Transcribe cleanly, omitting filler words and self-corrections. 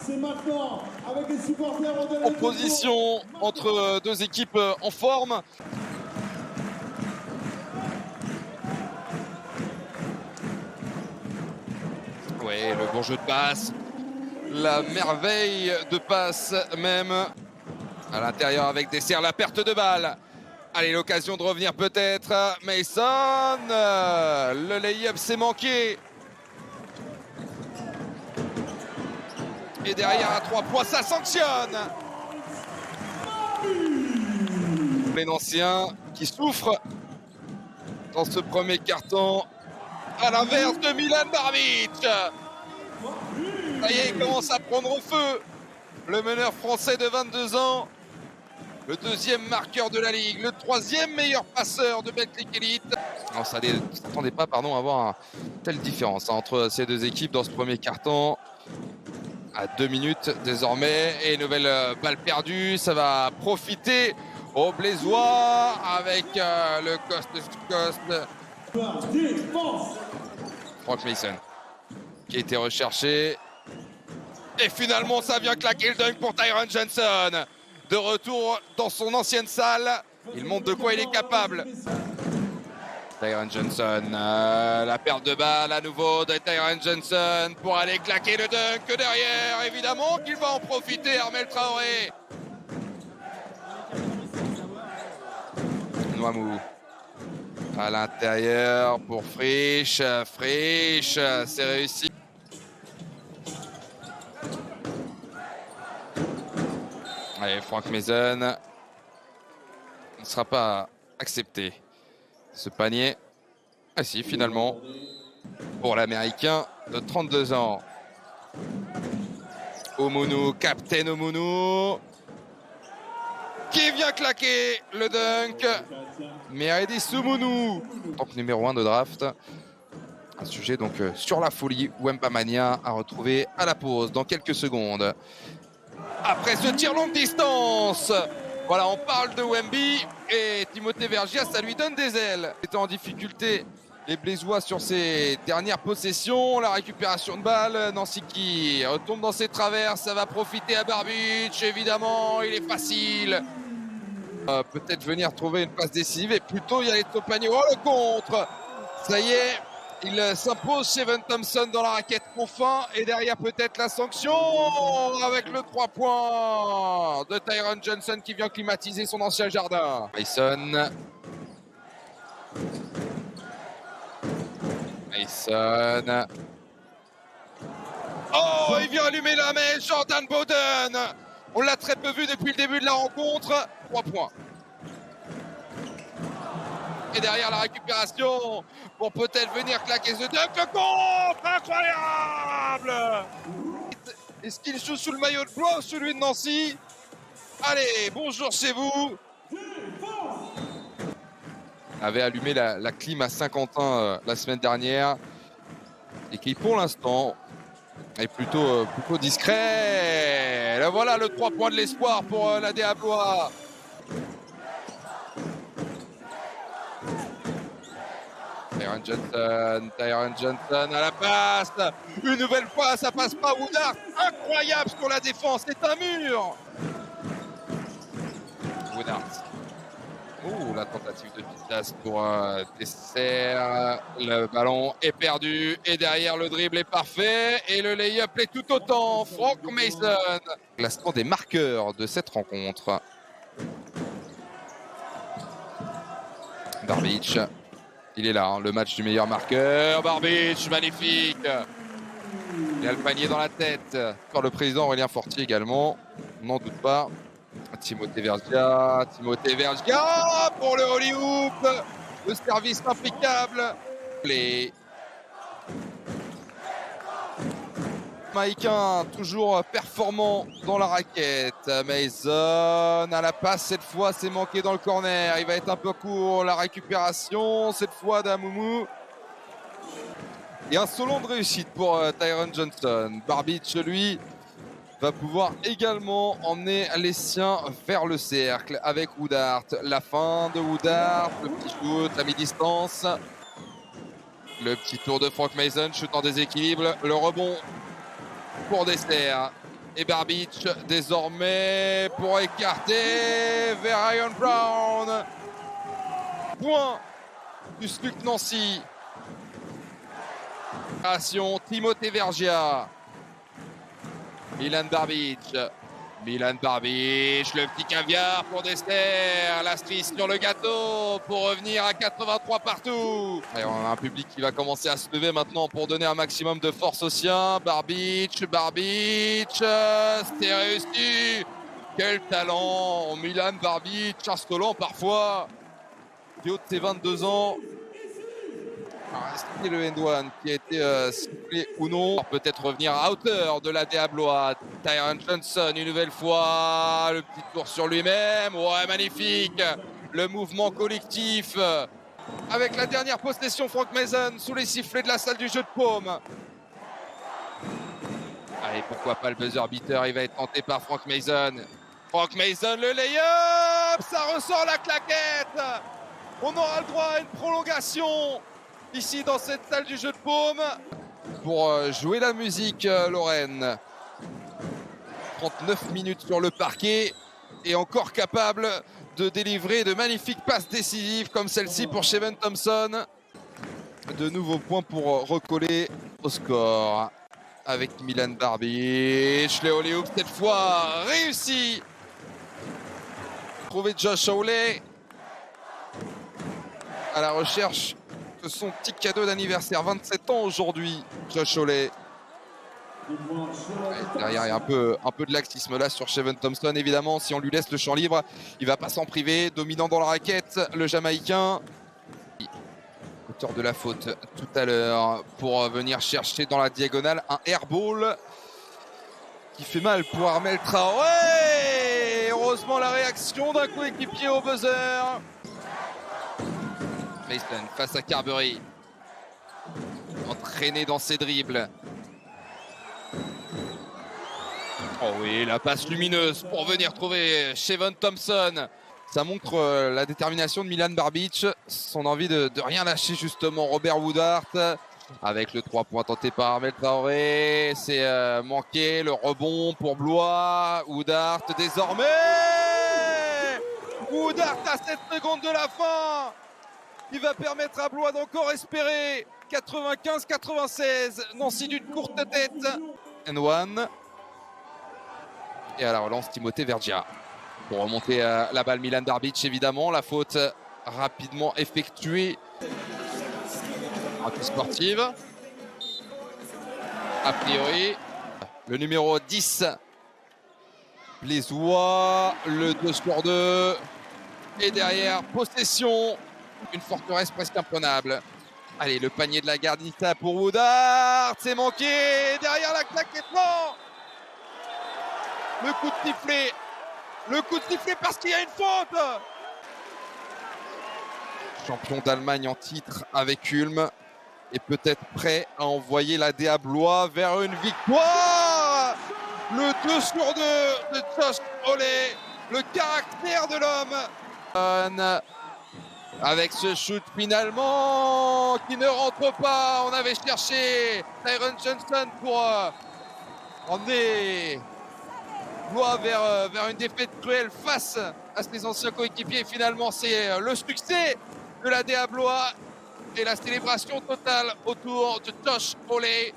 c'est maintenant avec les supporters au-delà Opposition entre deux équipes en forme. Ouais, le bon jeu de passe. La merveille de passe même. À l'intérieur avec Dessert, la perte de balle. Allez, l'occasion de revenir peut-être. Mason, le lay-up s'est manqué. Et derrière à 3 points, ça sanctionne. Les Nanciens qui souffrent dans ce premier carton. À l'inverse de Milan Barbic. Ça y est, il commence à prendre au feu. Le meneur français de 22 ans. Le deuxième marqueur de la Ligue. Le troisième meilleur passeur de Betclic Elite. On ne s'attendait pas à avoir une telle différence entre ces deux équipes dans ce premier carton. À 2 minutes désormais. Et nouvelle balle perdue. Ça va profiter aux Blésois avec le cost-to-cost. Frank Mason qui a été recherché. Et finalement, ça vient claquer le dunk pour Tyron Johnson. De retour dans son ancienne salle. Il montre de quoi il est capable. Tyron Johnson, la perte de balle à nouveau de Tyron Johnson pour aller claquer le dunk derrière. Évidemment qu'il va en profiter, Armel Traoré. Noamou à l'intérieur pour Frisch. Frisch, c'est réussi. Allez, Frank Mason ne sera pas accepté. Ce panier, ah si, finalement, pour l'Américain de 32 ans. Omounou, Captain Omounou, qui vient claquer le dunk. Meredi Soumounou, donc numéro 1 de draft. Un sujet donc sur la folie, Wembamania à retrouver à la pause dans quelques secondes. Après ce tir longue distance, voilà, on parle de Wemby et Timothée Vergia, ça lui donne des ailes. Il était en difficulté, les Blésois, sur ses dernières possessions. La récupération de balle, Nancy qui retombe dans ses travers, ça va profiter à Barbic, évidemment, il est facile. Peut-être venir trouver une passe décisive et plutôt y aller de son panier. Oh, le contre! Ça y est, il s'impose chez Evan Thompson dans la raquette enfin. Et derrière peut-être la sanction avec le 3 points de Tyron Johnson qui vient climatiser son ancien jardin. Mason. Oh, il vient allumer la mèche, Jordan Bowden. On l'a très peu vu depuis le début de la rencontre. 3 points. Et derrière la récupération pour peut-être venir claquer ce dunk. Le contre, incroyable! Est-ce qu'il joue sous le maillot de blanc ou celui de Nancy? Allez, bonjour chez vous. Avait allumé la clim à Saint-Quentin la semaine dernière et qui pour l'instant est plutôt discret. Là, voilà le 3 points de l'espoir pour la DA Blois. Tyron Johnson à la passe. Une nouvelle fois, ça passe pas. Woodard, incroyable sur la défense, c'est un mur. Woodard. Oh, la tentative de vitesse pour Dessert. Le ballon est perdu et derrière le dribble est parfait et le lay-up est tout autant. Frank Mason. Classement des marqueurs de cette rencontre. Barbic. Il est là, hein, le match du meilleur marqueur. Barbic, magnifique. Il a le panier dans la tête. Par le président Aurélien Fortier également. On n'en doute pas. Timothée Vergia pour le Hollywood. Le service impeccable. Les Maïcain toujours performant dans la raquette. Mason à la passe, cette fois c'est manqué dans le corner. Il va être un peu court, la récupération cette fois d'Amoumou. Et un solo de réussite pour Tyron Johnson. Barbic, lui, va pouvoir également emmener les siens vers le cercle avec Woodard. La fin de Woodard, le petit shoot à mi-distance. Le petit tour de Frank Mason, shoot en déséquilibre. Le rebond pour Dessert. Et Barbich désormais pour écarter vers Iron Brown. Point du SLUC Nancy. Action Timothée Vergia. Milan Barbich. Milan Barbich, le petit caviar pour dessert, la cerise sur le gâteau pour revenir à 83 partout. Et on a un public qui va commencer à se lever maintenant pour donner un maximum de force aux siens. Barbich, c'est réussi. Quel talent, Milan Barbich, insolent parfois, du haut de ses 22 ans. C'était le end-one qui a été sifflé ou non. Peut-être revenir à hauteur de la Blois. Tyron Johnson une nouvelle fois. Le petit tour sur lui-même. Ouais, magnifique. Le mouvement collectif. Avec la dernière possession, Frank Mason sous les sifflets de la salle du jeu de paume. Allez, pourquoi pas le buzzer beater. Il va être tenté par Frank Mason. Frank Mason, le lay-up. Ça ressort la claquette. On aura le droit à une prolongation ici dans cette salle du jeu de paume pour jouer la musique, Lorraine. 39 minutes sur le parquet et encore capable de délivrer de magnifiques passes décisives comme celle-ci pour Sheven Thompson. De nouveaux points pour recoller au score avec Milan Barbich. Le Holy Hoop cette fois réussi. Trouver Josh Hawley à la recherche de son petit cadeau d'anniversaire, 27 ans aujourd'hui, Josh Hawley. Derrière, il y a un peu de laxisme là sur Sheven Thompson. Évidemment, si on lui laisse le champ libre, il va pas s'en priver. Dominant dans la raquette, le Jamaïcain. Auteur de la faute tout à l'heure pour venir chercher dans la diagonale un airball qui fait mal pour Armel Traoré. Heureusement, la réaction d'un coéquipier au buzzer. Mason face à Carberry, entraîné dans ses dribbles. Oh oui, la passe lumineuse pour venir trouver Sheven Thompson. Ça montre la détermination de Milan Barbich, son envie de rien lâcher justement. Robert Woodard avec le 3 points tenté par Armel Traoré. C'est manqué, le rebond pour Blois. Woodard désormais. Woodard à 7 secondes de la fin. Il va permettre à Blois d'encore espérer. 95-96. Nancy d'une courte tête. N1. Et à la relance, Timothée Vergia. Pour remonter la balle, Milan Barbich, évidemment. La faute rapidement effectuée. Anti-sportive. A priori. Le numéro 10. Blésois. Le 2/2. Et derrière, possession. Une forteresse presque imprenable. Allez, le panier de la Gardita pour Woodard. C'est manqué. Derrière la claquette, non. Le coup de sifflet. Le coup de sifflet parce qu'il y a une faute. Champion d'Allemagne en titre avec Ulm. Et peut-être prêt à envoyer la Blois vers une victoire. Le 2/2 de Josh Hawley. Le caractère de l'homme. Avec ce shoot finalement qui ne rentre pas. On avait cherché Tyron Johnson pour emmener Blois vers une défaite cruelle face à ses anciens coéquipiers. Finalement, c'est le succès de la Blois et la célébration totale autour de Josh Hawley.